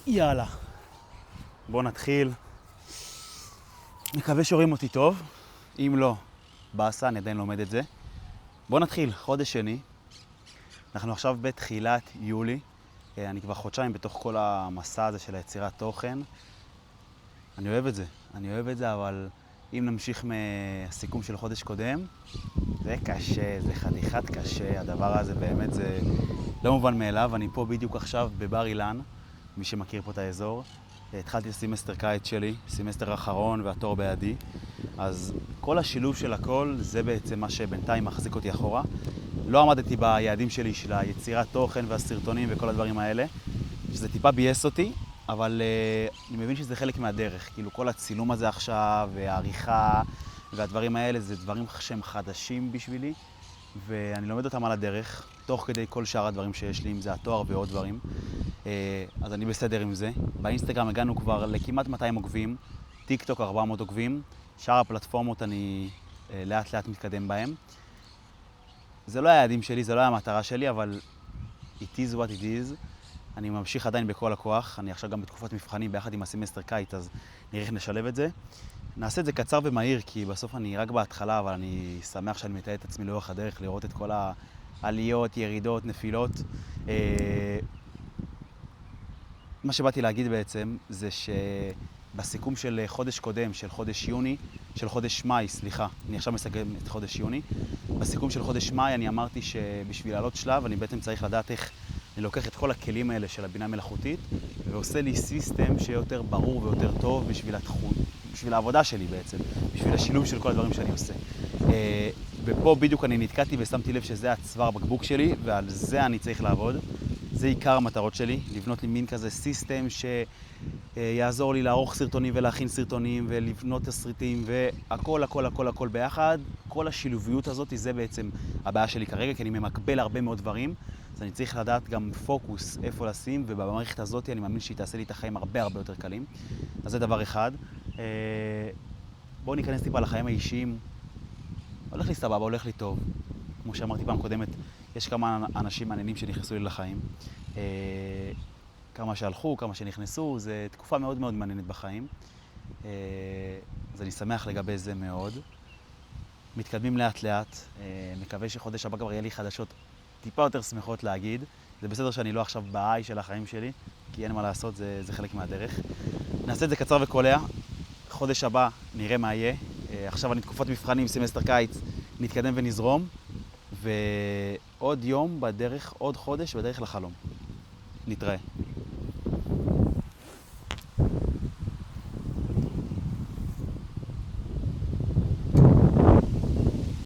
יאללה, בואו נתחיל. מקווה שרואים אותי טוב. אם לא, באסה, אני עדיין לומד את זה. בואו נתחיל, חודש שני. אנחנו עכשיו בתחילת יולי. אני כבר חודשיים בתוך כל המסע הזה של היצירת תוכן. אני אוהב את זה, אבל אם נמשיך מהסיכום של חודש קודם, זה קשה, זה חתיכת קשה. הדבר הזה באמת זה לא מובן מאליו. אני פה בדיוק עכשיו בבר אילן, מי שמכיר פה את האזור. התחלתי את סמסטר קיץ שלי, סמסטר אחרון והתור בידי. אז כל השילוב של הכל זה בעצם מה שבינתיים מחזיק אותי אחורה. לא עמדתי ביעדים שלי של היצירת תוכן והסרטונים וכל הדברים האלה, שזה טיפה בייס אותי, אבל אני מבין שזה חלק מהדרך. כאילו כל הצילום הזה עכשיו והעריכה והדברים האלה זה דברים שהם חדשים בשבילי, ואני לומד אותם על הדרך, תוך כדי כל שאר הדברים שיש לי, אם זה התואר ועוד דברים. אז אני בסדר עם זה. באינסטגרם הגענו כבר לכמעט 200 עוקבים, טיק טוק 400 עוקבים, שאר הפלטפורמות אני לאט לאט מתקדם בהם. זה לא היעדים שלי, זה לא המטרה שלי, אבל it is what it is. אני ממשיך עדיין בכל הכוח, אני עכשיו גם בתקופת מבחנים ביחד עם הסמסטר קיץ, אז נראה איך נשלב את זה. נעשה את זה קצר ומהיר, כי בסוף אני רק בהתחלה, אבל אני שמח שאני מתעד את עצמי לאורך הדרך, לראות את כל העליות, ירידות, נפילות. מה שבאתי להגיד בעצם זה שבסיכום של חודש קודם, של חודש מאי, אני עכשיו מסכם את חודש יוני. בסיכום של חודש מאי אני אמרתי שבשביל לעלות שלב אני בעצם צריך לדעת איך אני לוקח את כל הכלים האלה של הבינה מלאכותית ועושה לי סיסטם שיהיה יותר ברור ויותר טוב בשביל העבודה שלי בעצם, בשביל השילוב של כל הדברים שאני עושה. ופה בדיוק אני נתקעתי ושמתי לב שזה הצוואר בקבוק שלי, ועל זה אני צריך לעבוד. זה עיקר המטרות שלי, לבנות לי מין כזה סיסטם שיעזור לי לערוך סרטונים ולהכין סרטונים ולבנות תסריטים והכל ביחד. כל השילוביות הזאת זה בעצם הבעיה שלי כרגע, כי אני ממקבל הרבה מאוד דברים, אז אני צריך לדעת גם פוקוס איפה לשים, ובמערכת הזאת אני מאמין שהיא תעשה לי את החיים הרבה יותר קלים. אז זה דבר אחד. בואו ניכנס טיפה לחיים האישיים. הולך לי סבבה, הולך לי טוב. כמו שאמרתי פעם קודמת, יש כמה אנשים מעניינים שנכנסו לי לחיים. כמה שהלכו, כמה שנכנסו, זו תקופה מאוד מעניינת בחיים. אז אני שמח לגבי זה מאוד. מתקדמים לאט, מקווה שחודש הבא כבר יהיה לי חדשות טיפה יותר שמחות להגיד. זה בסדר שאני לא עכשיו בהיי של החיים שלי, כי אין מה לעשות, זה חלק מהדרך. נעשה את זה קצר וקולע. חודש הבא נראה מה יהיה. עכשיו אני תקופת מבחנים, סמסטר קיץ, נתקדם ונזרום. ועוד יום בדרך, עוד חודש בדרך לחלום. נתראה.